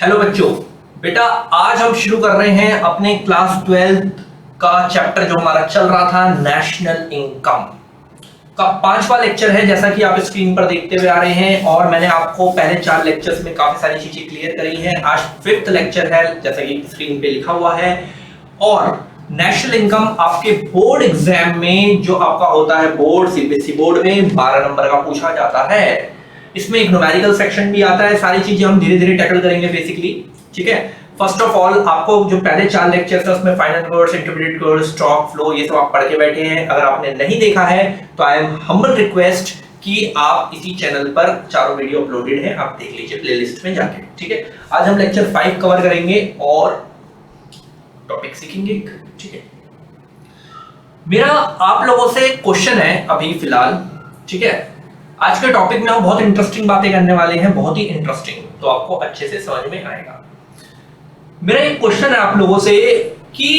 Hello बच्चों, बेटा आज हम शुरू कर रहे हैं अपने क्लास 12 का चैप्टर जो हमारा चल रहा था नेशनल इनकम का 5वां लेक्चर है। जैसा कि आप स्क्रीन पर देखते हुए आ रहे हैं और मैंने आपको पहले 4 लेक्चर्स में काफी सारी चीजें क्लियर करी हैं। आज 5th लेक्चर है जैसा कि स्क्रीन पे लिखा हुआ है। और नेशनल इनकम आपके बोर्ड एग्जाम में जो आपका होता है बोर्ड सीबीएसई बोर्ड में 12 नंबर का पूछा जाता है। इसमें एक न्यूमेरिकल सेक्शन भी आता है। सारी चीजें हम धीरे धीरे टैकल करेंगे बेसिकली, ठीक है। फर्स्ट ऑफ ऑल आपको जो पहले 4 लेक्चर्स है उसमें final words, intermediate words, stock flow ये सब आप पढ़ के बैठे हैं। अगर आपने नहीं देखा है तो आई एम हम्बल रिक्वेस्ट कि आप इसी चैनल पर चारों वीडियो अपलोडेड है, आप देख लीजिए प्लेलिस्ट में जाके, ठीक है। आज हम लेक्चर 5 कवर करेंगे और टॉपिक सीखेंगे, ठीक है। मेरा आप लोगों से क्वेश्चन है अभी फिलहाल, ठीक है। आज के टॉपिक में हम बहुत इंटरेस्टिंग बातें करने वाले हैं, बहुत ही इंटरेस्टिंग, तो आपको अच्छे से समझ में आएगा। मेरा एक क्वेश्चन है आप लोगों से कि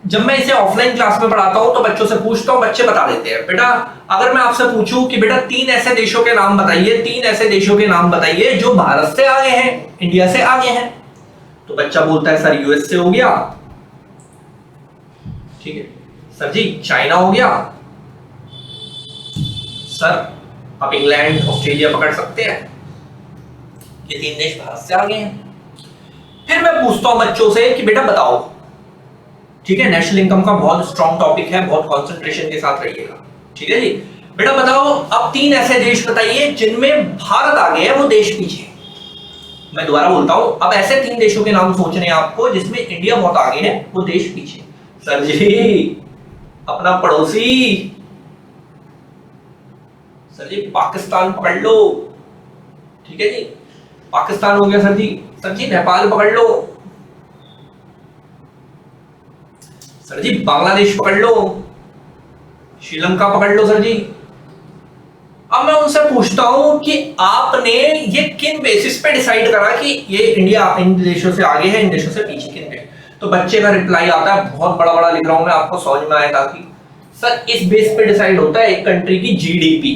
जब मैं इसे ऑफलाइन क्लास में पढ़ाता हूं तो बच्चों से पूछता हूं, बच्चे बता देते हैं। बेटा अगर मैं आपसे पूछूं कि बेटा 3 ऐसे देशों के नाम बताइए, 3 ऐसे देशों के नाम बताइए जो भारत से आगे हैं, इंडिया से आगे हैं, तो बच्चा बोलता है सर यूएस से हो गया, ठीक है सर जी, चाइना हो गया, सर आप इंग्लैंड ऑस्ट्रेलिया पकड़ सकते हैं, ये 3 देश भारत से आगे हैं। फिर मैं पूछता हूं बच्चों से कि बेटा बताओ, ठीक है, नेशनल इनकम का बहुत स्ट्रॉन्ग टॉपिक है, बहुत कंसंट्रेशन के साथ रहिएगा, ठीक है जी। बेटा बताओ अब 3 ऐसे देश बताइए जिनमें भारत आगे है, वो देश पीछे। मैं दोबारा बोलता हूं, अब ऐसे 3 देशों के नाम सोचने हैं आपको जिसमें इंडिया बहुत आगे है, वो देश पीछे। सर जी अपना पड़ोसी, सर जी पाकिस्तान पकड़ लो, ठीक है जी, पाकिस्तान हो गया। सर जी नेपाल पकड़ लो, सर जी बांग्लादेश पकड़ लो, श्रीलंका पकड़ लो सर जी। अब मैं उनसे पूछता हूं कि आपने ये किन बेसिस पे डिसाइड करा कि ये इंडिया इन देशों से आगे है, इन देशों से पीछे किन पे? तो बच्चे का रिप्लाई आता है, बहुत बड़ा बड़ा लिख रहा हूं मैं, आपको समझ में आए ताकि सर इस बेस पे डिसाइड होता है एक कंट्री की GDP,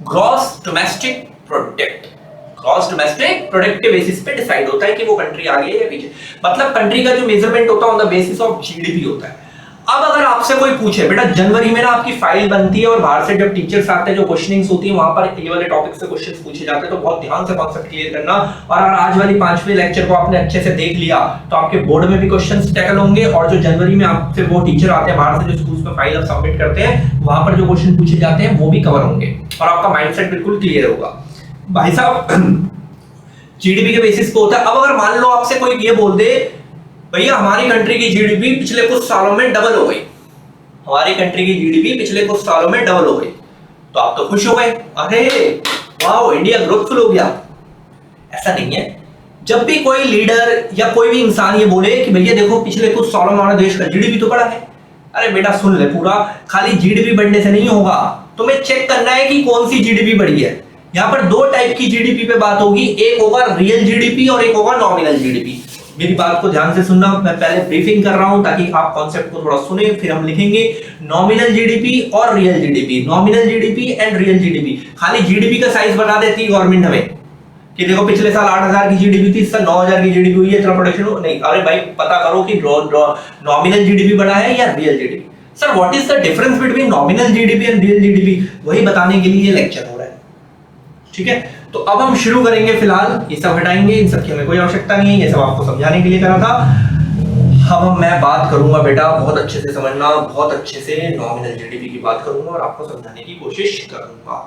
gross domestic product, gross domestic product के बेसिस पे डिसाइड होता है कि वो कंट्री आगे है या पीछे। मतलब कंट्री का जो मेजरमेंट होता है on the basis of GDP होता है। अब अगर आपसे कोई पूछे बेटा जनवरी में ना आपकी फाइल बनती है और बाहर से जब टीचर्स आते हैं जो क्वेश्चनिंग्स होती है वहां पर ये वाले टॉपिक से क्वेश्चंस पूछे जाते हैं, तो बहुत ध्यान से कॉन्सेप्ट क्लियर करना। और अगर आज वाली 5वें लेक्चर को आपने अच्छे से देख लिया तो आपके बोर्ड में भी क्वेश्चंस टैकल होंगे और जो जनवरी में आपसे वो टीचर आते हैं बाहर से जो स्कूल्स में फाइल सबमिट करते हैं वहां पर जो क्वेश्चन पूछे जाते हैं वो भी कवर होंगे और आपका माइंडसेट बिल्कुल क्लियर होगा। भाई साहब जीडीपी के बेसिस पे होता है। अब अगर मान लो आपसे कोई ये बोल दे भैया हमारी कंट्री की जीडीपी पिछले कुछ सालों में डबल हो गई, हमारी कंट्री की जीडीपी पिछले कुछ सालों में डबल हो गई, तो आप तो खुश हो गए, अरे वाह इंडिया ग्रोथफुल हो गया। ऐसा नहीं है। जब भी कोई लीडर या कोई भी इंसान ये बोले कि भैया देखो पिछले कुछ सालों में हमारे देश का जीडीपी तो बढ़ा है, अरे बेटा सुन ले पूरा, खाली जीडीपी बढ़ने से नहीं होगा, तुम्हें चेक करना है कि कौन सी जीडीपी बढ़ी है। यहाँ पर 2 टाइप की जीडीपी पे बात होगी, एक होगा रियल जीडीपी और एक होगा नॉमिनल जीडीपी। मेरी बात को ध्यान से सुनना, मैं पहले ब्रीफिंग कर रहा हूं ताकि आप कॉन्सेप्ट को थोड़ा सुने, फिर हम लिखेंगे नॉमिनल जीडीपी और real GDP, nominal GDP and real GDP. खाली जीडीपी का साइज बता देती है गवर्नमेंट हमें कि देखो पिछले साल 8000 की जीडीपी थी, इस साल 9000 की जीडीपी हुई है, इतना प्रोडक्शन हो नहीं। अरे भाई पता करो कि नॉमिनल जीडीपी बढ़ा है या real GDP. Sir what is the difference between nominal GDP and real GDP, वही बताने के लिए ये लेक्चर हो रहा है, ठीक है। तो अब हम शुरू करेंगे। फिलहाल ये सब हटाएंगे, इन सब की हमें कोई आवश्यकता नहीं है, ये सब आपको समझाने के लिए करा था। अब मैं बात करूंगा बेटा, बहुत अच्छे से समझना, बहुत अच्छे से नॉमिनल जीडीपी की बात करूंगा और आपको समझाने की कोशिश करूंगा।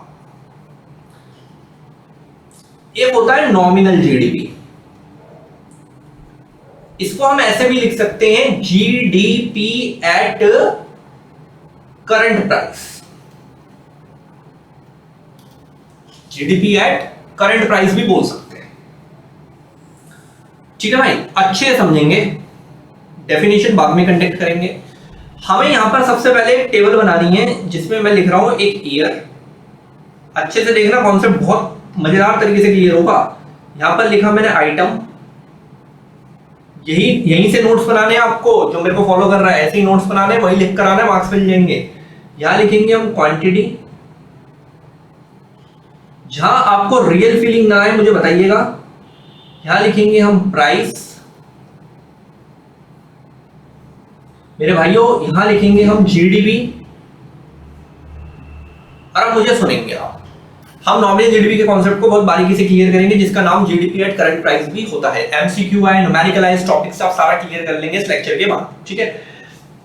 एक होता है नॉमिनल जीडीपी, इसको हम ऐसे भी लिख सकते हैं GDP at current price, GDP at current price भी बोल सकते हैं, ठीक है भाई। अच्छे से समझेंगे, डेफिनेशन बाद में कंडक्ट करेंगे। हमें यहां पर सबसे पहले एक टेबल बनानी है जिसमें मैं लिख रहा हूं एक ईयर। अच्छे से देखना, कॉन्सेप्ट बहुत मजेदार तरीके से क्लियर होगा। यहां पर लिखा मैंने आइटम, यहीं से नोट्स बनाने हैं आपको, जो मेरे को फॉलो कर रहा है ऐसे ही नोट्स बनाने, वही लिख कर आना, मार्क्स मिल जाएंगे। यहां लिखेंगे हम क्वांटिटी, जहां आपको रियल फीलिंग ना आए मुझे बताइएगा, यहां लिखेंगे हम प्राइस, मेरे भाइयों यहां लिखेंगे हम जीडीपी। और अब मुझे सुनेंगे आप, हम नॉमिनल जीडीपी के कॉन्सेप्ट को बहुत बारीकी से क्लियर करेंगे, जिसका नाम जीडीपी एट करंट प्राइस भी होता है। एमसीक्यू है, न्यूमेरिकलाइज टॉपिक्स आप सारा क्लियर कर लेंगे इस लेक्चर के बाद, ठीक है।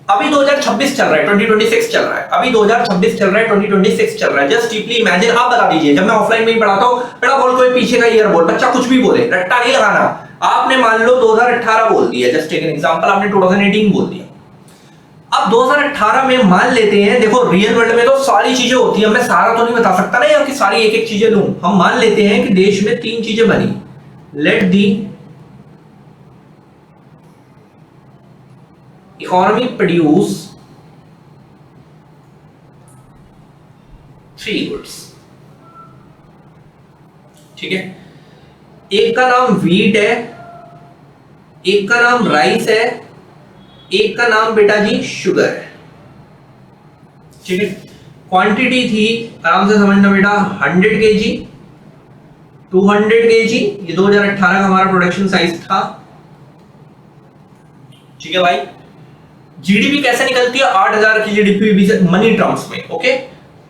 अभी 2026 चल रहा है, 2026 चल रहा है, अभी 2026 चल रहा है, 2026 चल रहा है। जस्ट डीपली इमेजिन, आप बता दीजिए, जब मैं ऑफलाइन में ही पढ़ाता हूं, बेटा बोल कोई पीछे का ईयर बोल, बच्चा कुछ भी बोले, रट्टा नहीं लगाना। आपने मान लो 2018 बोल दिया, जस्ट टेक एन एग्जांपल, आपने 2018 बोल दिया। अब 2018 में मान लेते हैं, देखो रियल वर्ल्ड में तो सारी चीजें होती है, मैं सारा तो नहीं बता सकता ना यार कि सारी एक एक चीजें लूं। हम मान लेते हैं कि देश में 3 चीजें बनी, let the economy produce 3 goods, ठीक है। एक का नाम व्हीट है, एक का नाम राइस है, एक का नाम बेटा जी शुगर है, ठीक है। क्वांटिटी थी, आराम से समझना बेटा, 100 केजी, 200 केजी, ये 2018 का हमारा प्रोडक्शन साइज था, ठीक है भाई। जीडीपी कैसे निकलती है, 8000 की जीडीपी मनी टर्म्स में, ओके।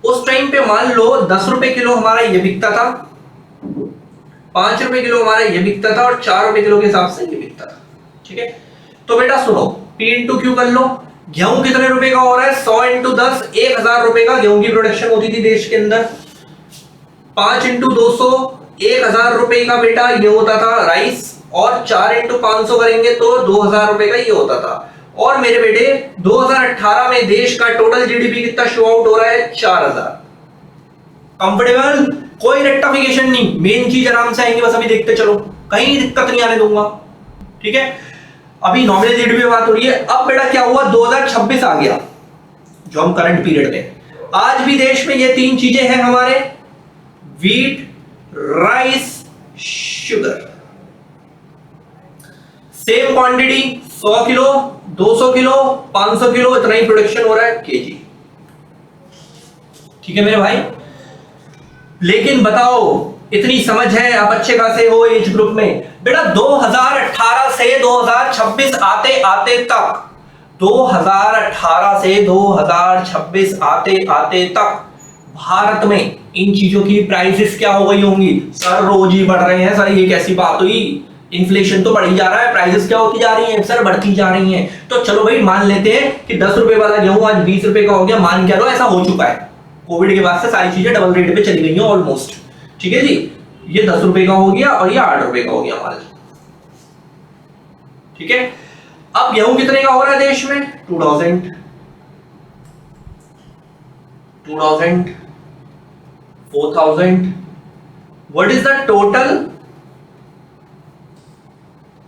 उस टाइम पे मान लो 10 रुपए किलो हमारा ये बिकता था, 5 रुपए किलो हमारा ये बिकता था, और 4 रुपए किलो के हिसाब से ये बिकता था, ठीक है। तो बेटा सुनो, P इंटू क्यू कर लो, गेहूं कितने रुपए का हो रहा है, 100 इंटू 10, 1000 रुपए का गेहूं की प्रोडक्शन होती थी देश के अंदर। 5 इंटू 200, 1000 रुपए का बेटा ये होता था राइस, और 4 इंटू 500 करेंगे तो 2000 रुपए का ये होता था। और मेरे बेटे 2018 में देश का टोटल जीडीपी कितना शो आउट हो रहा है, 4000। कंफर्टेबल, कोई रेक्टिफिकेशन नहीं, मेन चीज आराम से आएंगे, बस अभी देखते चलो, कहीं दिक्कत नहीं आने दूंगा, ठीक है। अभी नॉमिनल जीडीपी में बात हो रही है। अब बेटा क्या हुआ, 2026 आ गया, जो हम करंट पीरियड में, आज भी देश में ये 3 चीजें हैं हमारे, wheat, rice, sugar. Same quantity, 100 kilo, 200 kilo, 500 kilo, इतना ही प्रोडक्शन हो रहा है केजी, ठीक है मेरे भाई। लेकिन बताओ, इतनी समझ है, आप अच्छे खासे हो एज ग्रुप में, बेटा 2018 से 2026 आते आते तक, 2018 से 2026 आते आते तक भारत में इन चीजों की प्राइसेस क्या हो गई होंगी, सर रोज ही बढ़ रहे हैं सर, ये कैसी बात हुई, इन्फ्लेशन तो बढ़ी जा रहा है, प्राइसेस क्या होती जा रही हैं सर, बढ़ती जा रही हैं। तो चलो भाई मान लेते हैं कि 10 रुपए वाला गेहूं आज 20 रुपए का हो गया, मान के लो ऐसा हो चुका है, कोविड के बाद से सारी चीजें डबल रेट पे चली गई हैं ऑलमोस्ट, ठीक है जी। ये 10 रुपए का हो गया और ये 8 रुपए का हो गया हमारे, ठीक है। अब गेहूं कितने का हो रहा है देश में, 2000, 4000। What is the total,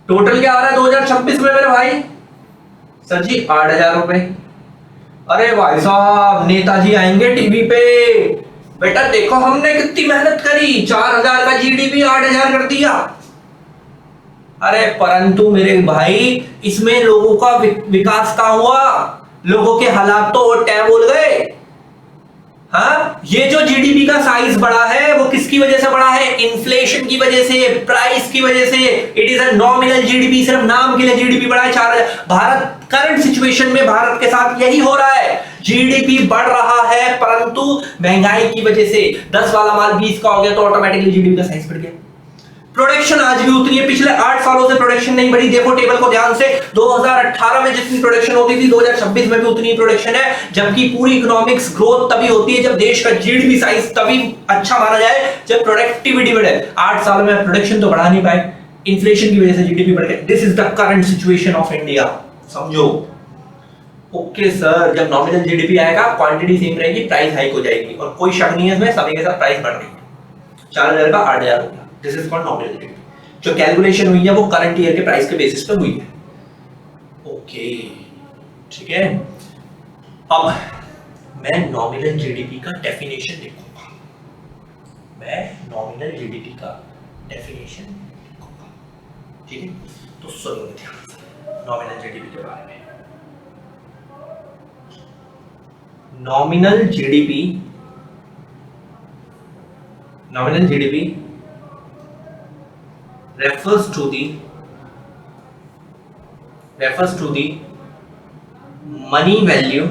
total क्या आ रहा है 2026 में मेरे भाई, सर जी 8000 रुपए। अरे भाई साहब, नेताजी आएंगे टीवी पे, बेटा देखो हमने कितनी मेहनत करी, 4000 का जीडीपी 8000 कर दिया। अरे परंतु मेरे भाई, इसमें लोगों का विकास कहां हुआ, लोगों के हालात तो और टैब बोल गए। हाँ, ये जो जीडीपी का साइज बढ़ा है वो किसकी वजह से बढ़ा है, इन्फ्लेशन की वजह से, प्राइस की वजह से। It is a nominal GDP, सिर्फ नाम के लिए जीडीपी बढ़ा है 4000। भारत करंट सिचुएशन में भारत के साथ यही हो रहा है, जीडीपी बढ़ रहा है, परंतु महंगाई की वजह से 10 वाला माल 20 का हो गया तो ऑटोमेटिकली जीडीपी का साइज बढ़ गया। प्रोडक्शन आज भी उतनी है, पिछले 8 सालों से प्रोडक्शन नहीं बढ़ी, देखो टेबल को ध्यान से, 2018 में जितनी प्रोडक्शन होती थी 2026 में भी उतनी प्रोडक्शन है, जबकि पूरी इकोनॉमिक्स ग्रोथ तभी होती है जब देश का जीडीपी साइज तभी अच्छा माना जाए जब प्रोडक्टिविटी बढ़े। 8 सालों में प्रोडक्शन तो बढ़ा नहीं पाए, इन्फ्लेशन की वजह से जीडीपी बढ़ गया। This is the current situation of India, समझो। ओके सर, जब नॉमिनल जीडीपी आएगा क्वांटिटी सेम रहेगी, प्राइस हाइक हो जाएगी, और कोई शक नहीं है इसमें, सभी के साथ प्राइस बढ़ रही है, 4000 का 8000 हो गया। This is called nominal GDP. जो कैलकुलेशन हुई है वो करंट ईयर के प्राइस के बेसिस पे हुई है, ओके ठीक है। अब मैं नॉमिनल जीडीपी का डेफिनेशन लिखूंगा, मैं नॉमिनल जीडीपी का डेफिनेशन लिखूंगा, ठीक है। तो सुनिए ध्यान से नॉमिनल जीडीपी के बारे में। Nominal GDP refers to the money value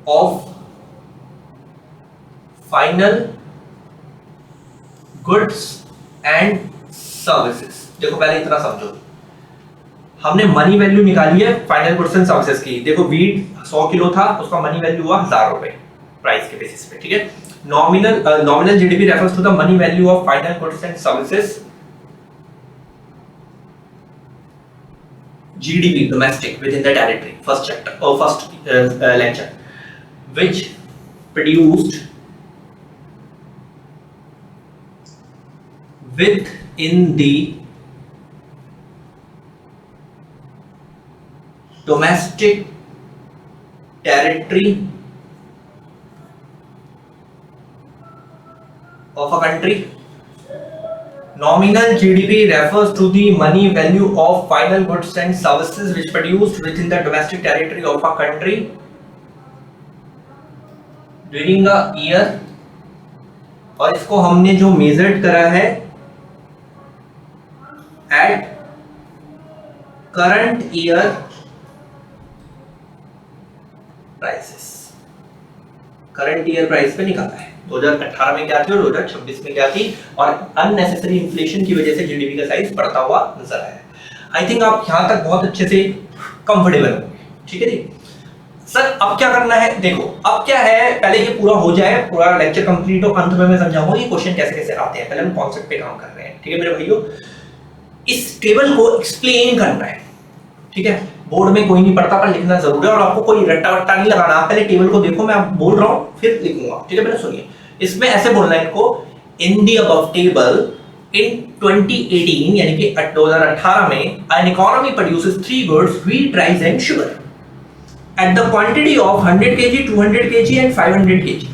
of final goods and services। देखो पहले इतना समझो, हमने मनी वैल्यू निकाली है फाइनल गुड्स एंड सर्विसेज की। देखो वीट 100 किलो था, उसका मनी वैल्यू हुआ 1000 रुपए प्राइस के बेसिस पे, ठीक है। Nominal GDP refers to the money value of final goods and services, GDP domestic within the territory, first chapter or first lecture, which produced within the domestic territory of a country। Nominal GDP refers to the money value of final goods and services which produced within the domestic territory of a country during a year, और इसको हमने जो measured करा है at current year prices, current year price पे निकाला है। 2018 में क्या थी और 2026 में क्या थी, और अननेसेसरी इन्फ्लेशन की वजह से जीडीपी का साइज बढ़ता हुआ नजर आया। आई थिंक आप यहां तक बहुत अच्छे से कंफर्टेबल होंगे, ठीक है जी। सर अब क्या करना है, देखो अब क्या है, पहले ये पूरा हो जाए, पूरा लेक्चर कंप्लीट हो, अंत में मैं समझाऊंगा ये क्वेश्चन कैसे कैसे आते हैं। पहले हम कॉन्सेप्ट पे काम कर रहे हैं, ठीक है मेरे भाइयों। इस टेबल को एक्सप्लेन करना है, ठीक है। बोर्ड में कोई नहीं पढ़ता पर लिखना जरूर है, और आपको कोई रट्टा वट्टा नहीं लगाना। आप पहले टेबल को देखो, मैं बोल रहा हूं फिर लिखूंगा, ठीक है। पहले सुनिए, इसमें ऐसे बोलना है इनको, इन द अबव टेबल इन 2018 यानी कि 2018 में an economy produces 3 goods, wheat, rice and sugar at the quantity of 100 kg, 200 kg and 500 kg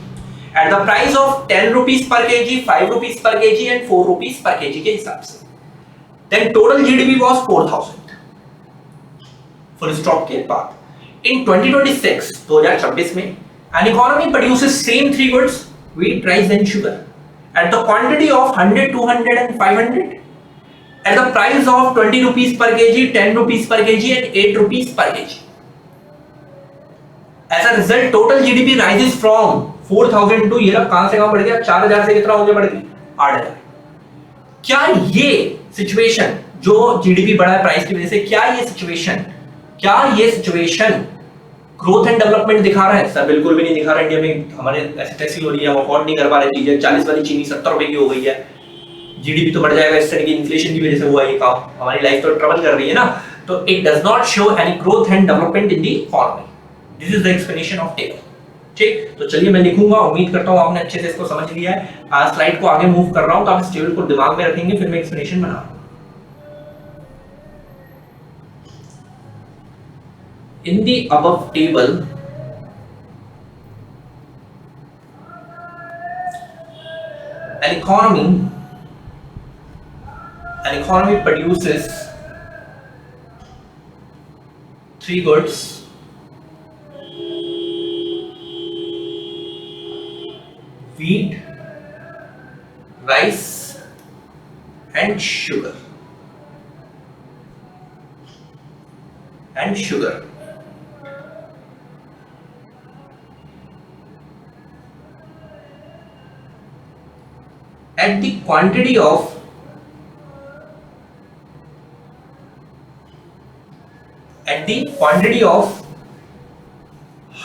at the price of 10 rupees per kg, 5 rupees per kg and 4 rupees per kg के हिसाब से। then total GDP was 4000 full stop के बाद। in 2026 में an economy produces same 3 goods, wheat, rice and sugar at the quantity of 100, 200 and 500 at the price of 20 rupees per kg, 10 rupees per kg and 8 rupees per kg। As a result, total GDP rises from 4000 to, ये कहां से कहां बढ़ गया, 4000 से कितना हो गया, बढ़ गया 8000। क्या ये सिचुएशन जो जीडीपी बढ़ा है प्राइस की वजह से, क्या ये सिचुएशन ग्रोथ एंड डेवलपमेंट दिखा रहा है? सर बिल्कुल भी नहीं दिखा रहा। इंडिया में हमारे ऐसी तैसी हो रही है, हम अफोर्ड नहीं कर पा रहे चीजें। 40 वाली चीनी 70 रुपए की हो गई है, जीडीपी तो बढ़ जाएगा, इस तरह की इन्फ्लेशन की वजह से हुआ ये काम। हमारी लाइफ तो ट्रबल कर रही है ना, तो it does not show any growth and development in the economy. This is the explanation of table, ठीक। तो चलिए मैं लिखूंगा, उम्मीद करता हूं आपने अच्छे से इसको समझ लिया है। आज स्लाइड को आगे मूव कर रहा हूं, तो आप इस टेबल को दिमाग में रखेंगे, फिर मैं एक्सप्लेनेशन बना रहा हूं। In the above table an economy produces 3 goods, wheat, rice and sugar at the quantity of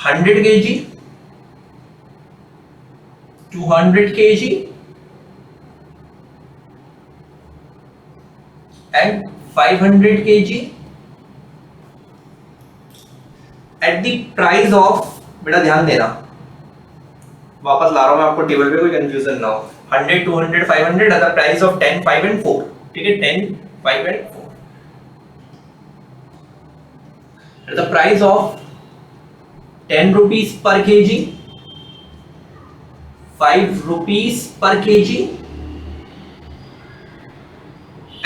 100 kg, 200 kg and 500 kg at the price of, बेटा ध्यान देना, वापस ला रहा हूं मैं आपको टेबल पे, कोई कंफ्यूजन ना हो। 100, 200, 500 at the price of 10, 5 and 4, ठीक है। 10, 5 and 4 at the price of 10 rupees per kg, 5 rupees per kg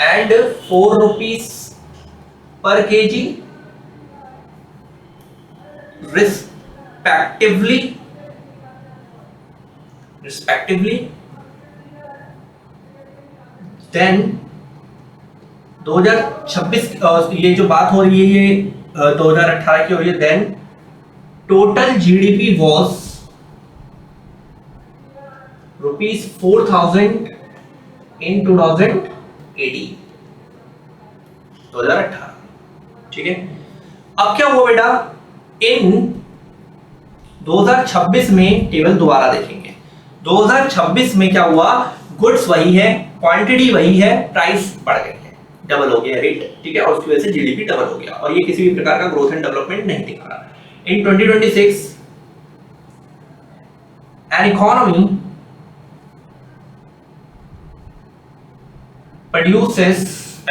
and 4 rupees per kg respectively then 2026 ये जो बात हो रही है ये 2018 की हो रही है। देन टोटल जीडीपी वॉज ₹4,000 इन 2018। ठीक है, अब क्या हुआ बेटा, इन 2026 में टेबल दोबारा देखेंगे। 2026 में क्या हुआ, गुड्स वही है, क्वांटिटी वही है, प्राइस बढ़ गई है, डबल हो गया रेट। ठीक है, और उसकी वजह से जीडीपी डबल हो गया, और ये किसी भी प्रकार का ग्रोथ एंड डेवलपमेंट नहीं दिखा रहा। इन 2026 an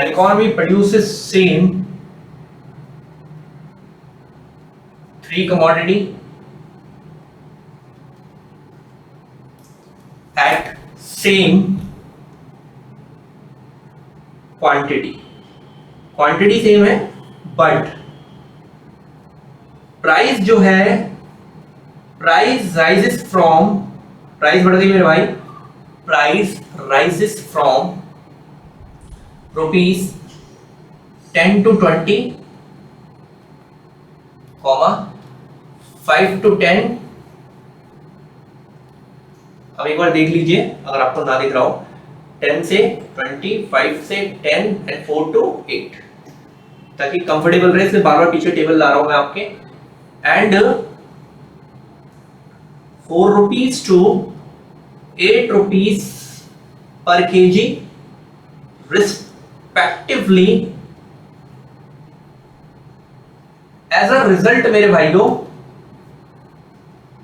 economy produces same three commodity at same quantity same है, बट प्राइस जो है, प्राइस बढ़ गई मेरे भाई, price rises from ₹10 to 20, 5 to 10। अब एक बार देख लीजिए अगर आपको ना दिख रहा हो, 10 से 20, 5 से 10 एंड 4 to 8, ताकि कंफर्टेबल रहे, इसलिए बार बार पीछे टेबल ला रहा हूं मैं आपके। And ₹4 to ₹8 per kg respectively। As a result मेरे भाइयों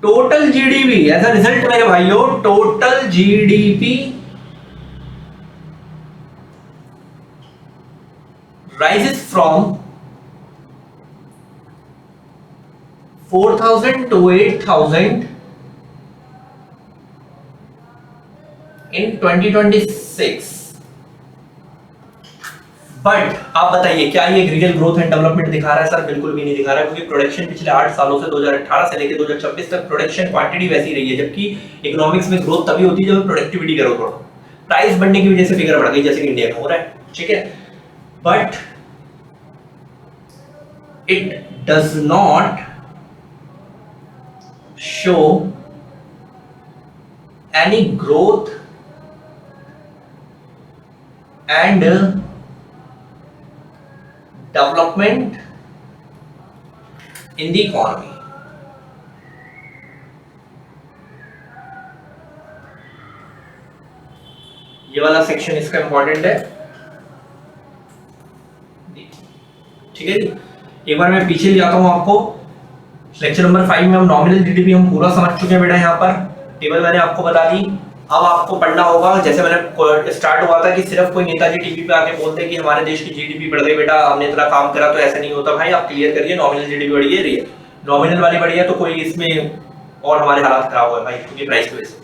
total GDP, as a result मेरे भाइयों total GDP rises from 4,000 to 8,000 in 2026। But आप बताइए क्या ये रियल ग्रोथ एंड डेवलपमेंट दिखा रहा है? सर बिल्कुल भी नहीं दिखा रहा है, क्योंकि प्रोडक्शन पिछले 8 सालों से 2018 से लेकर 2026 तक प्रोडक्शन क्वांटिटी वैसी रही है, जबकि इकोनॉमिक्स में ग्रोथ तभी होती है जब प्रोडक्टिविटी ग्रोथ हो। प्राइस बढ़ने की वजह से फिगर बढ़ गई, जैसे कि इंडिया में हो रहा है। ठीक है, but it does not show any growth and development in the economy। ये वाला सेक्शन इसका इंपॉर्टेंट है, ठीक है जी। एक बार मैं पीछे ले जाता हूं आपको, लेक्चर नंबर 5 में हम नॉमिनल जीडीपी हम पूरा समझ चुके हैं बेटा। यहाँ पर टेबल मैंने आपको बता दी। अब आपको पढ़ना होगा, जैसे मैंने स्टार्ट हुआ था कि सिर्फ कोई नेताजी टीवी पे आके बोलते हैं कि हमारे देश की जीडीपी बढ़ गई बेटा, हमने इतना काम करा, तो ऐसा नहीं होता भाई। आप क्लियर करिए, नॉमिनल जीडीपी बढ़ी है, रियल नॉमिनल वाली बढ़ी है तो कोई इसमें और हमारे हालात खराब हुए भाई, क्योंकि प्राइस की वजह से।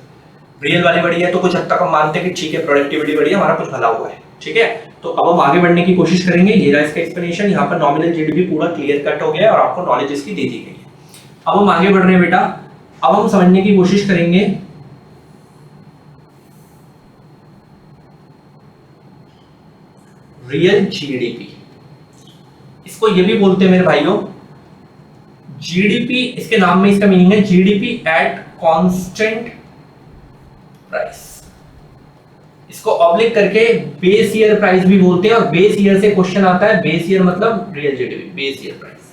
रियल वाली बढ़ी है तो कुछ हद तक हम मानते हैं कि ठीक है प्रोडक्टिविटी बढ़ी है, हमारा कुछ भला हुआ है। ठीक है, तो अब हम आगे बढ़ने की कोशिश करेंगे। ये रहा इसका एक्सप्लेनेशन। यहाँ पर नॉमिनल जीडीपी पूरा क्लियर कट हो गया है और आपको नॉलेज इसकी दे दी गई है। अब हम आगे बढ़ रहे हैं बेटा। अब हम समझने की कोशिश करेंगे रियल जीडीपी। इसको ये भी बोलते हैं मेरे भाइयों जीडीपी, इसके नाम में इसका मीनिंग है जीडीपी एट कांस्टेंट प्राइस। इसको ऑब्लिक करके बेस ईयर प्राइस भी बोलते हैं, और बेस ईयर से क्वेश्चन आता है। बेस ईयर मतलब real GDP, base year price.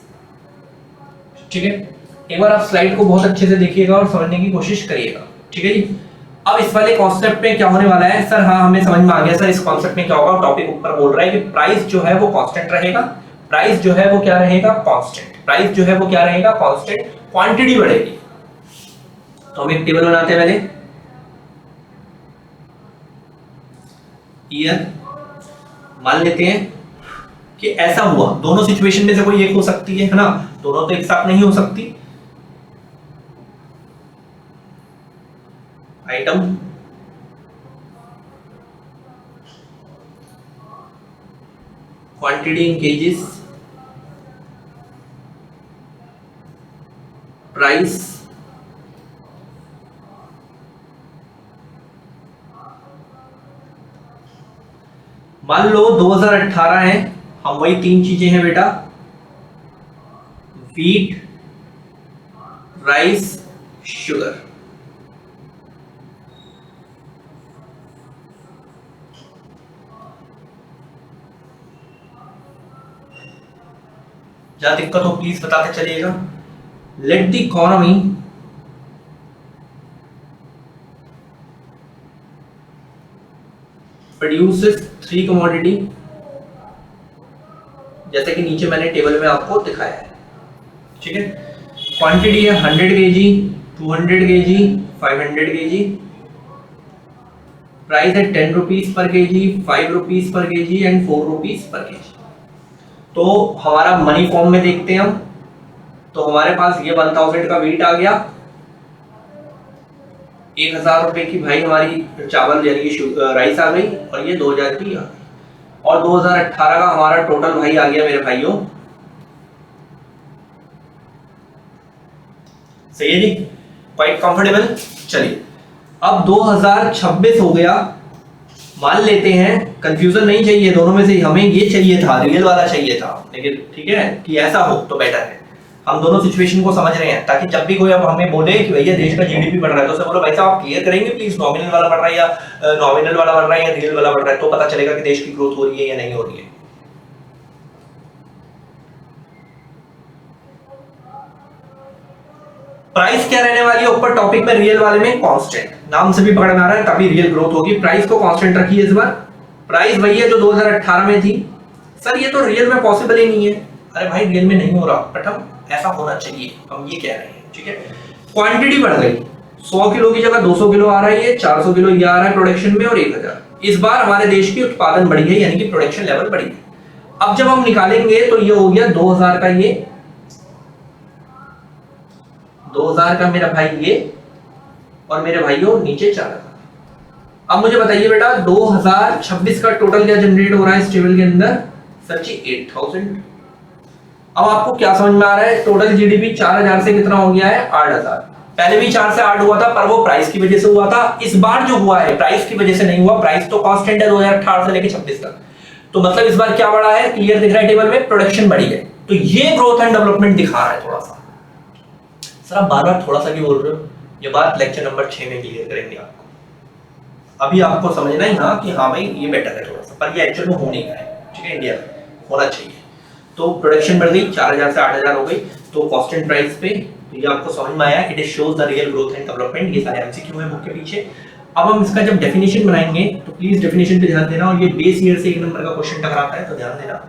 ठीक है, एक बार आप स्लाइड को बहुत अच्छे से देखिएगा और समझने की कोशिश करिएगा। ठीक है जी। अब इस वाले कॉन्सेप्ट में क्या होने वाला है सर? हाँ, हमें समझ में आ गया सर। इस कॉन्सेप्ट में क्या होगा, टॉपिक ऊपर बोल रहा है कि प्राइस जो है वो कांस्टेंट रहेगा। प्राइस जो है वो क्या रहेगा? कांस्टेंट। प्राइस जो है वो क्या रहेगा? कांस्टेंट। क्वांटिटी बढ़ेगी। तो हम एक टेबल बनाते हैं पहले। ईयर मान लेते हैं कि ऐसा हुआ, दोनों सिचुएशन में से कोई एक हो सकती है ना, दोनों तो एक साथ नहीं हो सकती। Item quantity in kgs, price मान लो 2018 है, हम वही तीन चीजें हैं बेटा, व्हीट, राइस, शुगर। जहां दिक्कत हो प्लीज बताते चलिएगा। Let the economy produces three commodity, जैसे कि नीचे मैंने टेबल में आपको दिखाया है, ठीक है। क्वांटिटी है 100 केजी, 200 केजी, 500 केजी। प्राइस है 10 rupees per kg, 5 rupees per kg and 4 rupees per KG. तो हमारा मनी फॉर्म में देखते हैं हम, तो हमारे पास ये 1000 का वेट आ गया, 1000 रुपए की भाई हमारी चावल यानी कि राइस आ गई, और ये 2000 की आ गई, और 2018 का हमारा टोटल भाई आ गया मेरे भाइयों, सही है जी, क्वाइट कंफर्टेबल। चलिए अब 2026 हो गया, मान लेते हैं, कंफ्यूजन नहीं चाहिए दोनों में से, हमें ये चाहिए था, रियल वाला चाहिए था, लेकिन ठीक है कि ऐसा हो तो बेटर है। हम दोनों सिचुएशन को समझ रहे हैं, ताकि जब भी कोई अब हमें बोले कि भैया देश का जीडीपी बढ़ रहा है, तो उसे बोलो भाई साहब आप क्लियर करेंगे प्लीज, नॉमिनल वाला बढ़ रहा है या नॉमिनल वाला बढ़ रहा है या रियल वाला बढ़ रहा है, तो पता चलेगा कि देश की ग्रोथ हो रही है या नहीं हो रही है। प्राइस क्या रहने वाली है ऊपर टॉपिक में, रियल वाले में कांस्टेंट, नाम से भी पकड़ में आ रहा है, तभी रियल ग्रोथ होगी। प्राइस को कांस्टेंट रखिए इस बार, प्राइस वही है जो 2018 में थी। सर ये तो रियल में पॉसिबल ही नहीं है, अरे भाई रियल में नहीं हो रहा, बट हम ऐसा होना चाहिए, हम ये कह रहे हैं, ठीक है। क्वांटिटी बढ़ गई, 100 किलो की जगह 200 किलो आ रहा है, ये 400 किलो ये आ रहा है प्रोडक्शन में, और 1000। इस बार हमारे देश की उत्पादन बढ़ी है, यानी कि प्रोडक्शन लेवल बढ़ी है। अब जब हम निकालेंगे तो ये हो गया 2000 का, ये 2000 का मेरा भाई ये, और मेरे भाइयों नीचे 4000। अब मुझे बताइए बेटा 2026 का टोटल क्या जनरेट हो रहा है इस टेबल के अंदर, सर जी 8000। अब आपको क्या समझ में आ रहा है, टोटल जीडीपी 4000 से कितना हो गया है, 8000। पहले भी 4 से 8 हुआ था, पर वो प्राइस की वजह से हुआ था। इस बार जो हुआ है प्राइस की वजह से नहीं हुआ, प्राइस तो कांस्टेंट है 2018 से लेकर 26 तक। तो मतलब इस बार क्या बढ़ा है, क्लियर दिख रहा है टेबल में, प्रोडक्शन बढ़ी है। तो ये ग्रोथ एंड डेवलपमेंट दिखा रहा है थोड़ा सा। सर आप बार बार थोड़ा सा क्यों बोल रहे हो, ये बात लेक्चर नंबर 6 में क्लियर करेंगे आपको। अभी आपको समझना ही हाँ कि हाँ भाई ये बेटर है थोड़ा सा, पर ये एक्चुअल में हो नहीं रहा है, ठीक है, इंडिया में होना चाहिए। तो प्रोडक्शन बढ़ गई, 4000 से 8000 हो गई, तो कांस्टेंट प्राइस पे, तो ये आपको समझ में आया, it shows the real growth and development. ये सारे एमसीक्यू है बुक के पीछे। अब हम इसका जब डेफिनेशन बनाएंगे तो प्लीज डेफिनेशन पे ध्यान देना, और ये बेस ईयर से 1 नंबर का क्वेश्चन टकराता है, तो ध्यान देना।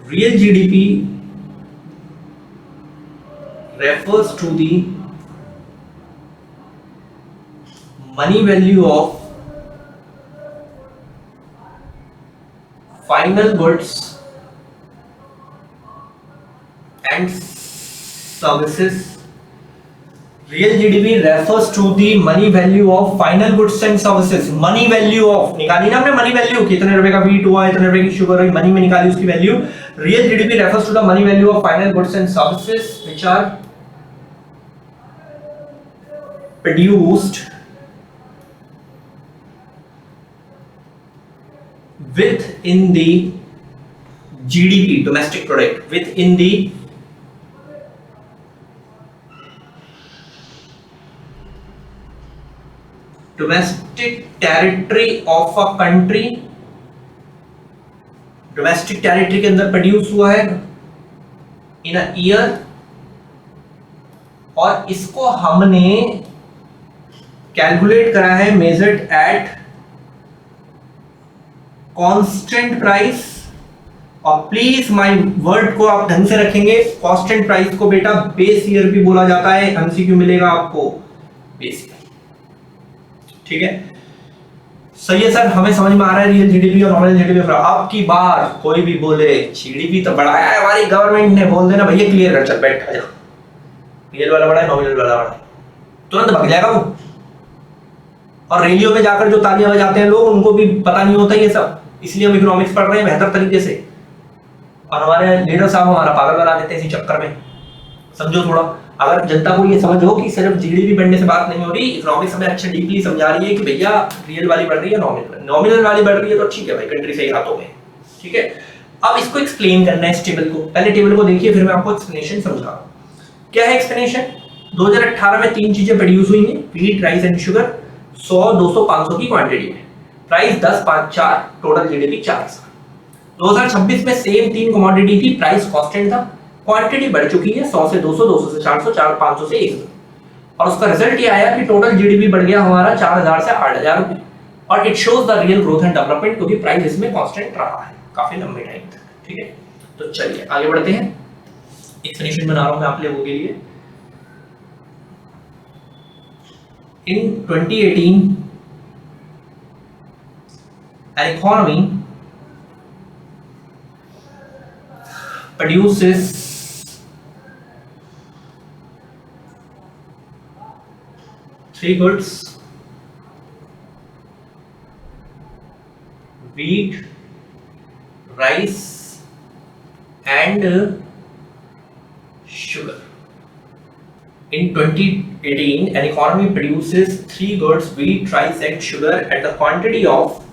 Real GDP refers to the money value of final goods and services. Real GDP refers to the money value of final goods and services. Money value of निकाली ना हमने, money value कितने रुपए का wheat हुआ, इतने रुपए की sugar हुई, मनी में निकाली उसकी value. Real GDP refers to the money value of final goods and services which are produced within the GDP, domestic product, within the domestic territory of a country। domestic territory के अंदर produce हुआ है in a year, और इसको हमने calculate करा है measured at constant price. और प्लीज माय वर्ड को आप ढंग से रखेंगे, कांस्टेंट प्राइस को बेटा बेस ईयर भी बोला जाता है, एमसीक्यू मिलेगा आपको बेस ईयर, ठीक है, सही है सर, हमें समझ में आ रहा है रियल जीडीपी और नॉमिनल जीडीपी। अब की बार कोई भी बोले जीडीपी तो बढ़ाया है हमारी गवर्नमेंट ने, बोल देना भैया क्लियर कर, चल बैठ जा, रियल वाला बढ़ा है नॉमिनल वाला बढ़ा है, तुरंत भाग जाएगा वो। और रैलियों में जाकर जो तालियां बजाते हैं लोग, उनको भी पता नहीं होता ये सब, इसलिए हम इकोनॉमिक्स पढ़ रहे हैं बेहतर तरीके से, और हमारे लीडर साहब हमारा पागल बना देते हैं इसी चक्कर में, समझो थोड़ा। अगर जनता को ये समझ हो कि सिर्फ जीडीपी बढ़ने से बात नहीं हो रही, इकोनॉमिक्स हमें अच्छे डीपली समझा रही है कि भैया रियल वाली बढ़ रही है, नॉमिनल वाली बढ़ रही है, तो ठीक है भाई, कंट्री सही हाथों में। ठीक है, अब इसको एक्सप्लेन करना है इस टेबल को। पहले टेबल को देखिए, फिर मैं आपको एक्सप्लेनेशन समझा रहा हूं। क्या है एक्सप्लेनेशन? 2018 में 3 चीजें प्रोड्यूस हुई हैं, व्हीट, राइस एंड शुगर, 100, 200, 500 की क्वांटिटी में, प्राइस 10, 5, 4, टोटल जीडीपी 4,000। 2026 में सेम 3 कमोडिटी थी, प्राइस कांस्टेंट था, क्वांटिटी बढ़ चुकी है 100 से 200, 200 से 400, 500 से 1,000, और उसका रिजल्ट ये आया कि टोटल जीडीपी बढ़ गया हमारा 4,000 से 8,000 रुपए, और it shows the real growth and development, क्योंकि प्राइस इसमें कांस्टेंट रहा है काफी लंबे टाइम तक। ठीक है, तो चलिए आगे बढ़ते हैं। एक्सप्लेनेशन बना रहा हूं मैं आप लोगों के लिए। इन 2018 an economy produces three goods: wheat, rice and sugar. In 2018, an economy produces 3 goods: wheat, rice and sugar at the quantity of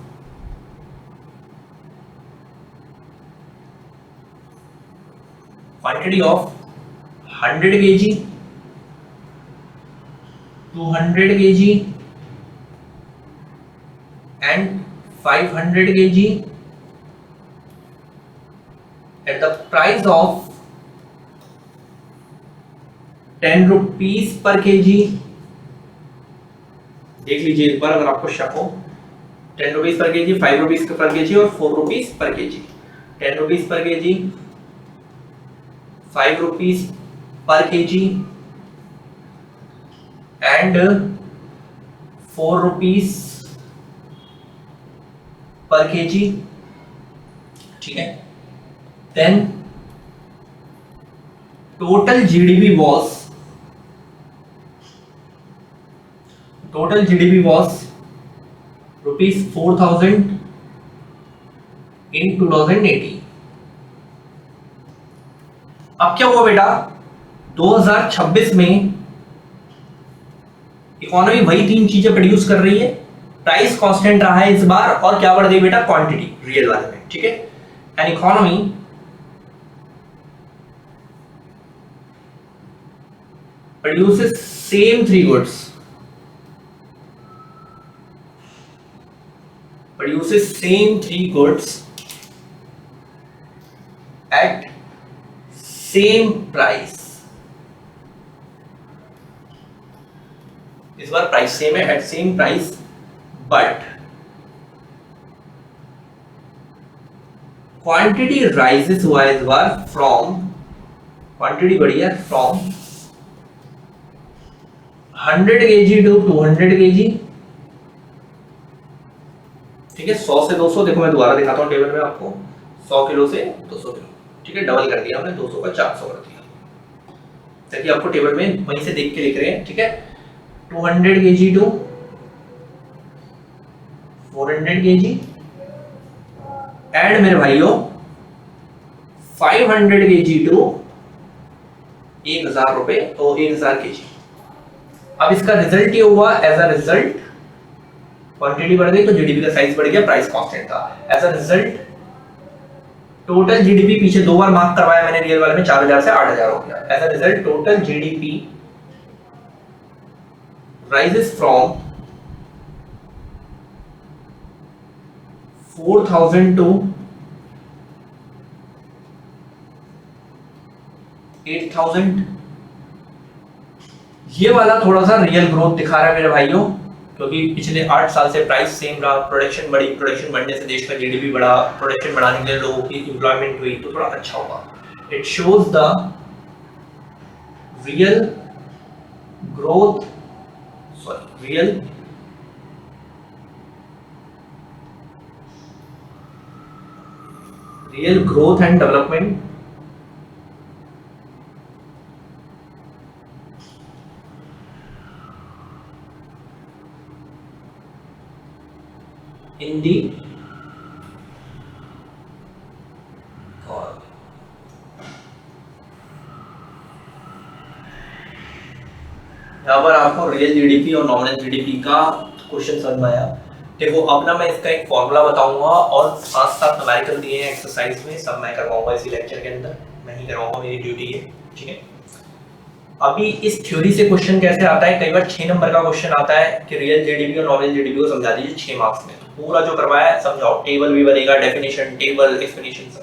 100 kg, 200 kg and 500 kg at the price of 10 rupees per KG. देख लीजिए एक बार अगर आपको शक हो, 10 rupees per kg, 5 rupees per KG और 4 rupees per kg. 10 rupees per kg, 5 rupees per kg and 4 rupees per kg. ठीक है, then total GDP was rupees 4,000 in 2018। अब क्या हुआ बेटा, 2026 में इकोनॉमी वही 3 चीजें प्रोड्यूस कर रही है, प्राइस कांस्टेंट रहा है इस बार, और क्या बढ़ गई बेटा, क्वांटिटी रियल वाले में। ठीक है, an economy produces same 3 goods, at same price। इस बार प्राइस सेम है, at same price, but quantity rises हुआ इस बार फ्रॉम, क्वांटिटी बढ़ी है फ्रॉम 100 kg to 200 kg। ठीक है, 100 से 200, देखो मैं दोबारा दिखाता हूँ टेबल में आपको, 100 किलो से 200 किलो। ठीक है, डबल कर दिया हमने, 200 का 400 कर दिया। देखिए आपको टेबल में वहीं से देख के लिख रहे हैं। ठीक है, 200 kg to 400 kg एंड मेरे भाइयों 500 kg to 1,000 रुपए, तो 1,000 kg। अब इसका रिजल्ट ये हुआ, एज अ रिजल्ट क्वांटिटी बढ़ गई तो जीडीपी का साइज बढ़ गया, प्राइस कांस्टेंट था। As a result total GDP, पीछे 2 बार मार्क करवाया मैंने रियल वाले में, 4,000 से 8,000 हो गया। As a result total GDP rises from 4,000 to 8,000। ये वाला थोड़ा सा रियल ग्रोथ दिखा रहा है मेरे भाइयों, क्योंकि पिछले 8 साल से प्राइस सेम रहा, प्रोडक्शन बढ़ी, प्रोडक्शन बढ़ने से देश का जीडीपी बढ़ा, प्रोडक्शन बढ़ाने के लिए लोगों की एम्प्लॉयमेंट हुई, तो थोड़ा अच्छा होगा। It shows the real growth, real growth and development in the आपको रियल जीडीपी और नॉमिनल जीडीपी का क्वेश्चन समझ में आया? देखो अब ना मैं इसका एक फॉर्मूला बताऊंगा और साथ साथ न्यूमेरिकल दिए हैं एक्सरसाइज में, सब मैं करवाऊंगा इसी लेक्चर के अंदर, मैं ही करवाऊंगा, मेरी ड्यूटी है, ठीक है। अभी इस थ्योरी से क्वेश्चन कैसे आता है, कई बार 6 नंबर का क्वेश्चन आता है कि रियल जीडीपी और नॉमिनल जीडीपी को समझा दीजिए 6 मार्क्स में, तो पूरा जो करवाया है समझाओ, टेबल भी बनेगा, डेफिनेशन, टेबल, एक्सप्लेनेशन सब।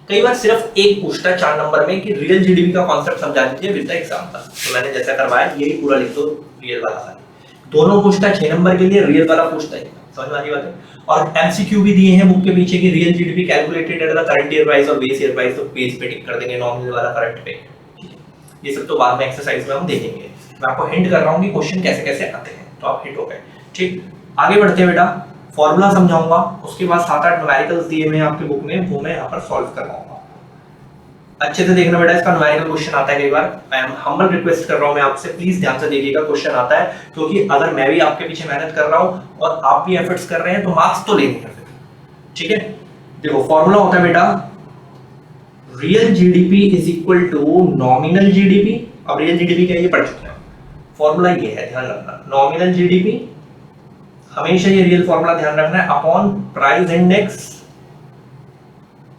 कई बार सिर्फ एक पूछता है 4 नंबर में कि रियल जीडीपी का कॉन्सेप्ट समझा दीजिए विद द एग्जांपल, तो मैंने जैसा करवाया यही पूरा लिख दो, रियल वाला खाली। दोनों पूछता है 6 नंबर के लिए, रियल वाला पूछता है, समझ में आ रही बात है। और एमसीक्यू भी दिए हैं बुक के पीछे कि real GDP calculated at the current year price और बेस ईयर प्राइस, तो पेज पे टिक कर देंगे, नॉमिनल वाला करंट पे, ठीक है। ये सब तो बाद में एक्सरसाइज में हम देखेंगे, मैं आपको हिंट कर रहा हूं कि क्वेश्चन कैसे कैसे आते हैं, तो आप हिट हो गए, ठीक। आगे बढ़ते हैं बेटा, फॉर्मूला समझाऊंगा, उसके बाद 7-8 न्यूमेरिकल्स दिए मैं आपकी बुक में, वो मैं यहाँ पर सॉल्व करवाऊंगा। अच्छे से देखना बेटा, इसका न्यूमेरिकल क्वेश्चन आता है कई बार, आई एम हम्बल रिक्वेस्ट कर रहा हूं मैं आपसे, प्लीज ध्यान से देखिएगा क्वेश्चन आता है, क्योंकि अगर मैं भी आपके पीछे मेहनत कर रहा हूं और आप भी एफर्ट्स कर रहे हैं तो मार्क्स तो लेने हैं फिर, ठीक है। देखो फॉर्मूला होता है बेटा, real GDP is equal to nominal GDP. अब रियल जीडीपी क्या है ये पढ़ चुके हैं, फॉर्मूला ये है, ध्यान रखना, नॉमिनल जीडीपी हमेशा ये रियल फॉर्मूला ध्यान रखना है, अपॉन प्राइस इंडेक्स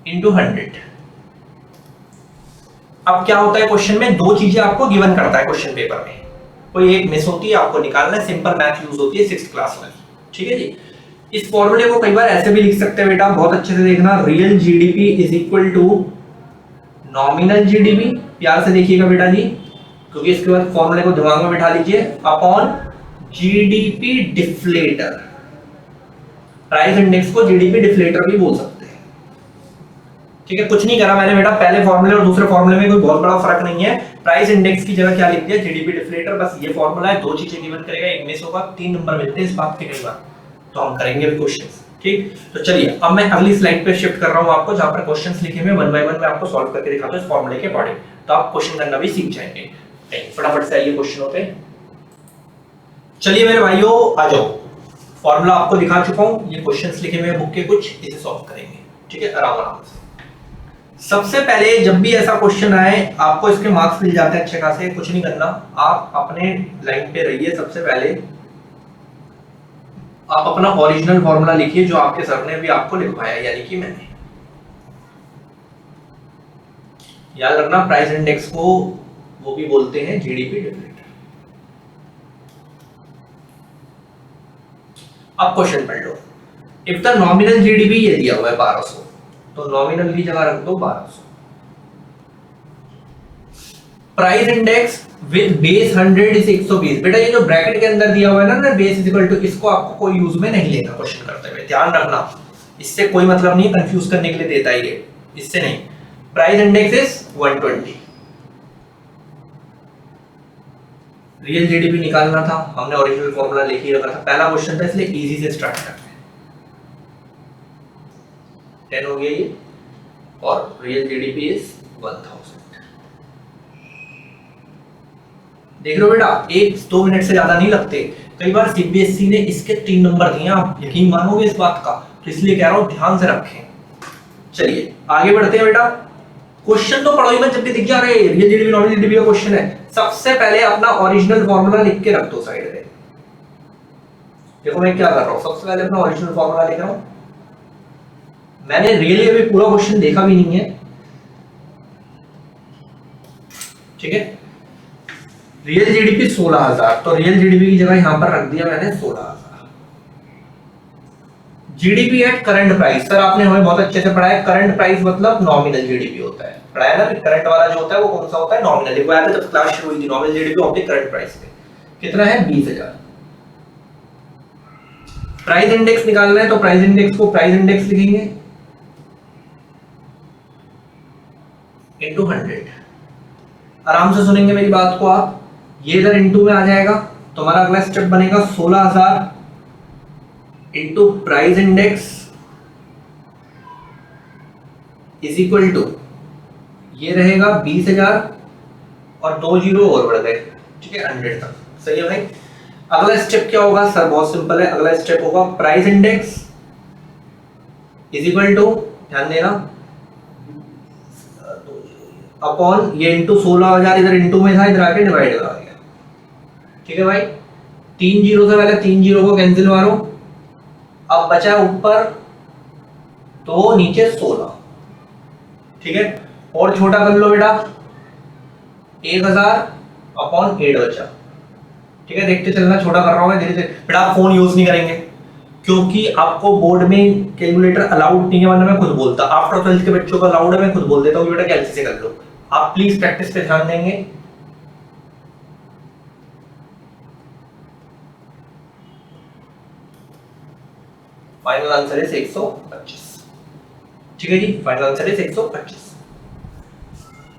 इनटू 100। अब क्या होता है क्वेश्चन में, दो चीजें आपको गिवन करता है क्वेश्चन पेपर में, कोई एक मिस होती है, आपको निकालना है, सिंपल मैथ यूज होती है 6th क्लास में, ठीक है जी। इस फॉर्मूले को कई बार ऐसे भी लिख सकते हैं बेटा, बहुत अच्छे से देखना, real GDP is equal to nominal GDP, प्यार से देखिएगा बेटा जी, क्योंकि इसके बाद फॉर्मूले को दिमाग में बिठा लीजिए, upon GDP deflator. Price index को जीडीपी डिफ्लेटर भी बोल सकते हैं, ठीक है। कुछ नहीं करा मैंने बेटा, पहले फॉर्मूले और दूसरे फॉर्मूले में कोई बहुत बड़ा फर्क नहीं है, प्राइस इंडेक्स की जगह क्या लिख दिया, जीडीपी डिफ्लेटर, बस ये फॉर्मूला है, दो चीजें गिवन करेगा, एक मिस होगा, 3 नंबर मिलते हैं इस बात के कई बार, तो हम करेंगे भी क्वेश्चंस, ठीक। तो चलिए अब मैं अगली स्लाइड पे शिफ्ट कर रहा हूं आपको, जहां पर क्वेश्चंस लिखे हुए 1 बाय 1 मैं आपको सॉल्व करके दिखाता हूं इस फॉर्मूले के अकॉर्डिंग, तो आप क्वेश्चन करना भी सीख जाएंगे। फटाफट से आइए क्वेश्चनों पे, चलिए मेरे भाइयों आ जाओ, फॉर्मूला आपको दिखा चुका हूं, ये क्वेश्चंस लिखे हुए हैं बुक के कुछ, इसे सॉल्व करेंगे, ठीक है, आराम आराम से। सबसे पहले जब भी ऐसा क्वेश्चन आए आपको इसके मार्क्स मिल जाते हैं अच्छे खासे, कुछ नहीं करना, आप अपने लाइन पे रहिए, सबसे पहले आप अपना ओरिजिनल फॉर्मूला लिखिए जो आपके सर ने भी आपको लिखवाया, यानी कि मैंने, याद रखना प्राइस इंडेक्स को वो भी बोलते हैं जीडीपी डिफ्लेटर। अब क्वेश्चन पढ़ लो, इफ द नॉमिनल जीडीपी ये दिया हुआ है 1200, तो नॉमिनल की जगह रख दो 1200, price index with base 100 is 120। बेटा ये जो ब्रैकेट के अंदर दिया हुआ है ना बेस इज इक्वल टू, इसको आपको कोई यूज में नहीं लेना क्वेश्चन करते हुए, ध्यान रखना, इससे कोई मतलब नहीं, कंफ्यूज करने के लिए देता ही है, इससे नहीं। Price index is 120, real GDP निकालना था, हमने ओरिजिनल फॉर्मूला लिख ही रखा था, पहला क्वेश्चन था इसलिए इजी से स्टार्ट करते हैं। 10 हो गया ये, और रियल जीडीपी इज 1000। देख लो बेटा, 1-2 मिनट से ज्यादा नहीं लगते, कई बार सीबीएसई ने इसके 3 नंबर दिए, आप यकीन मानोगे इस बात का, तो इसलिए कह रहा हूं ध्यान से रखें। चलिए आगे बढ़ते हैं बेटा, क्वेश्चन तो पढ़ो ही मत, जब भी दिख जा रहे हैं रियल जीडीपी नॉमिनल जीडीपी का क्वेश्चन है, सबसे पहले अपना ओरिजिनल फॉर्मूला लिख के रख दो साइड पे। देखो मैं क्या कर रहा हूं, सबसे पहले अपना ओरिजिनल फॉर्मूला लिख रहा हूं, मैंने रियली अभी पूरा क्वेश्चन देखा भी नहीं है, ठीक है। रियल जीडीपी 16000, तो रियल जीडीपी की जगह यहां पर रख दिया मैंने 16000। GDP at current price, sir आपने हमें बहुत अच्छे से पढ़ाया, करंट प्राइस मतलब नॉमिनल जीडीपी होता है, पढ़ाया ना, करंट वाला जो होता है वो कौन सा होता है, नॉमिनल। देखो आया था जब क्लास शुरू हुई थी, nominal GDP oblique current price पे कितना है 20000। प्राइस इंडेक्स निकालना है, तो प्राइस इंडेक्स को प्राइस इंडेक्स लिखेंगे इनटू 100। आराम से सुनेंगे मेरी बात को आप, ये इधर इनटू में आ जाएगा, तो हमारा अगला स्टेप बनेगा 16000 into price index is equal to, ये रहेगा 20000 और 2 जीरो और बढ़ गए, ठीक है 100 तक, सही है भाई। अगला स्टेप क्या होगा सर, बहुत सिंपल है, अगला स्टेप होगा price index is equal to, ध्यान देना, अपॉन ये इनटू 16000, इधर इनटू में था, इधर आके डिवाइड हो गया, ठीक है भाई। 3 जीरो से पहले 3 जीरो को कैंसिल मारो, अब बचा ऊपर तो नीचे 16, ठीक है। और छोटा कर लो बेटा, 1000/8 बचा, ठीक है। देखते चलना, छोटा कर रहा हूं मैं धीरे धीरे। बेटा आप फोन यूज नहीं करेंगे क्योंकि आपको बोर्ड में कैलकुलेटर अलाउड नहीं है, वरना मैं खुद बोलता। आफ्टर 12th के बच्चों को अलाउड है, मैं खुद बोल देता हूँ कि बेटा कैलसी से कर लो। आप प्लीज प्रैक्टिस पे ध्यान देंगे। फाइनल आंसर है 125, ठीक है जी। फाइनल आंसर है 125।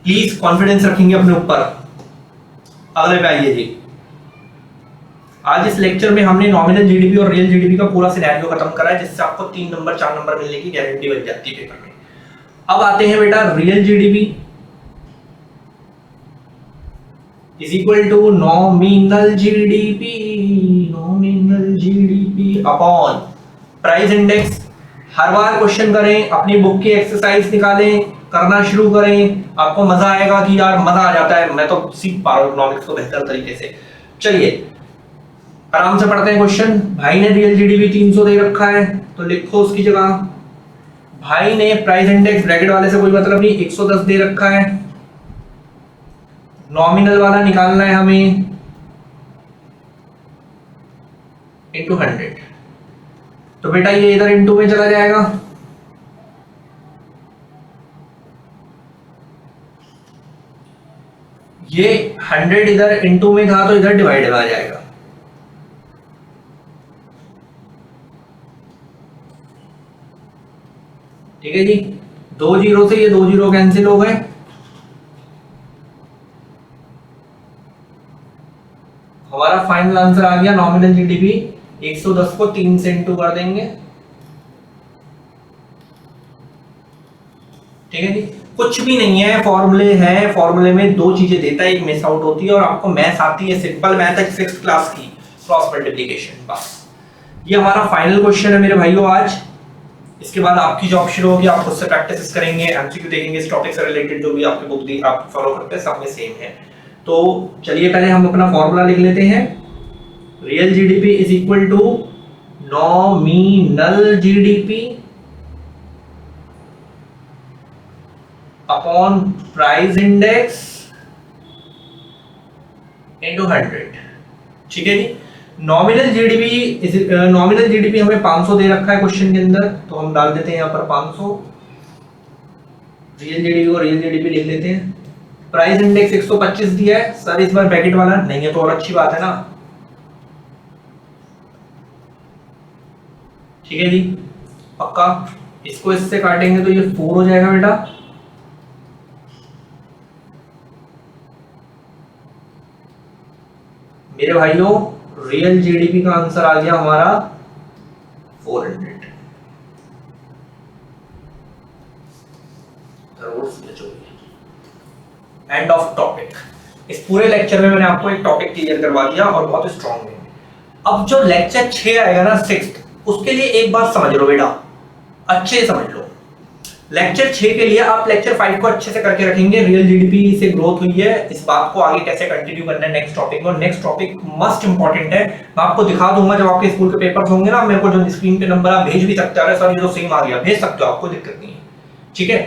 प्लीज कॉन्फिडेंस रखेंगे अपने ऊपर। अगले पे आइए जी। आज इस लेक्चर में हमने नॉमिनल जीडीपी और रियल जीडीपी का पूरा सिनेरियो खत्म करा है, जिससे आपको 3 नंबर 4 नंबर मिलने की गारंटी बन जाती है पेपर में। अब आते हैं बेटा real GDP is equal to nominal GDP, nominal GDP upon price index. हर बार क्वेश्चन करें, अपनी बुक की एक्सरसाइज निकालें, करना शुरू करें, आपको मजा आएगा कि यार मजा आ जाता है, मैं तो सीख पा रहा हूं इकोनॉमिक्स को बेहतर तरीके से। चलिए आराम से पढ़ते हैं क्वेश्चन। भाई ने रियल जीडीपी 300 दे रखा है, तो लिखो उसकी जगह। भाई ने प्राइस इंडेक्स ब्रैकेट वाले से कोई मतलब नहीं 110 दे रखा है। नॉमिनल वाला निकालना है हमें इंटू 100, तो बेटा ये इधर इंटू में चला जाएगा, ये 100 इधर इंटू में था तो इधर डिवाइड में आ जाएगा। ठीक है जी, 2 जीरो से ये 2 जीरो कैंसिल हो गए। हमारा फाइनल आंसर आ गया नॉमिनल जीडीपी 110 को 3 से इंटू कर देंगे। ठीक है जी, कुछ भी नहीं है, फॉर्मूले हैं, फॉर्मूले में 2 चीजें देता है, एक मिस आउट होती है और आपको मैथ आती है, सिंपल मैथ है 6th क्लास की, क्रॉस मल्टीप्लिकेशन। बस ये हमारा फाइनल क्वेश्चन है मेरे भाइयों आज। इसके बाद आपकी जॉब शुरू होगी, आप खुद से प्रैक्टिस करेंगे, एमसीक्यू देखेंगे, इस टॉपिक से रिलेटेड जो भी आपकी बुक दी आप फॉलो करते हैं सब में सेम है। तो चलिए पहले हम अपना फॉर्मूला लिख लेते हैं। Real GDP is equal to nominal GDP upon price index into 100। ठीक है जी, नॉमिनल जीडीपी हमें 500 दे रखा है क्वेश्चन के अंदर, तो हम डाल देते हैं यहाँ पर 500। रियल जीडीपी को रियल जीडीपी लिख लेते हैं। प्राइस इंडेक्स 125 दिया है सर, इस बार ब्रैकेट वाला नहीं है तो और अच्छी बात है ना। ठीक है जी, पक्का। इसको इससे काटेंगे तो ये 4 हो जाएगा बेटा। मेरे भाइयों रियल जीडीपी का आंसर आ गया हमारा 400। End of topic. इस पूरे लेक्चर में मैंने आपको एक टॉपिक क्लियर करवा दिया और बहुत स्ट्रॉन्ग है। अब जो लेक्चर 6 आएगा ना 6th, उसके लिए एक बात समझ लो बेटा, अच्छे से समझ लो। लेक्चर 6 के लिए आप लेक्चर 5 को अच्छे से करके रखेंगे। रियल जीडीपी से ग्रोथ हुई है, इस बात को आगे कैसे कंटिन्यू करना है नेक्स्ट टॉपिक में। नेक्स्ट टॉपिक मस्ट इंपॉर्टेंट है, मैं आपको दिखा दूंगा जब आपके स्कूल के पेपर्स होंगे ना। मेरे को जो स्क्रीन पे नंबर आप भेज भी सकते हो, सर ये तो सेम आ गया, भेज सकते हो, आपको दिक्कत नहीं है। ठीक है,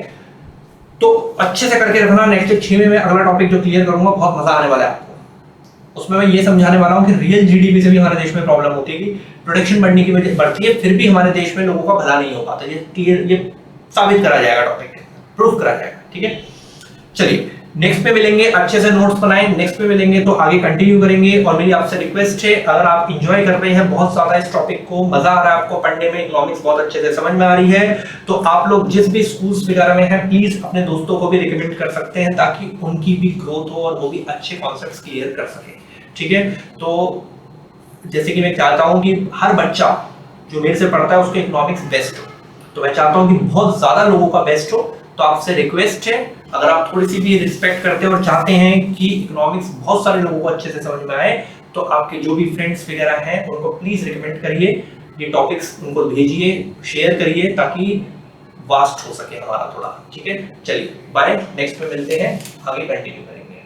तो अच्छे से करके रखना। नेक्स्ट 6 में मैं अगला टॉपिक जो क्लियर करूंगा, बहुत मजा आने वाला है आपको। उसमें मैं ये समझाने वाला हूं कि रियल जीडीपी से भी हमारे देश में प्रॉब्लम होती है कि प्रोडक्शन बढ़ने की वजह बढ़ती है, फिर भी हमारे देश में लोगों का भला नहीं हो पाता। ये क्लियर, ये साबित करा जाएगा, टॉपिक प्रूफ करा जाएगा। ठीक है, चलिए नेक्स्ट पे मिलेंगे। अच्छे से नोट्स बनाएं, नेक्स्ट पे मिलेंगे तो आगे कंटिन्यू करेंगे। और मेरी आपसे रिक्वेस्ट है, अगर आप एंजॉय कर रहे हैं बहुत ज्यादा इस टॉपिक को, मजा आ रहा है आपको पढ़ने में, इकोनॉमिक्स बहुत अच्छे से समझ में आ रही है, तो आप लोग जिस भी स्कूल्स वगैरह में हैं प्लीज अपने दोस्तों को भी रिकमेंड कर सकते हैं, ताकि उनकी भी ग्रोथ हो और वो भी अच्छे कॉन्सेप्ट्स क्लियर कर सके। ठीक है, तो जैसे कि मैं चाहता हूं कि हर बच्चा जो मेरे से पढ़ता है उसको इकोनॉमिक्स बेस्ट हो, तो मैं चाहता हूं कि बहुत ज्यादा लोगों का बेस्ट हो। तो आपसे रिक्वेस्ट है, अगर आप थोड़ी सी भी रिस्पेक्ट करते हैं और चाहते हैं कि इकोनॉमिक्स बहुत सारे लोगों को अच्छे से समझ में आए, तो आपके जो भी फ्रेंड्स वगैरह हैं उनको प्लीज रिकमेंड करिए, ये टॉपिक्स उनको भेजिए, शेयर करिए, ताकि वास्ट हो सके हमारा थोड़ा। ठीक है, चलिए बाय, नेक्स्ट में मिलते हैं, आगे कंटिन्यू।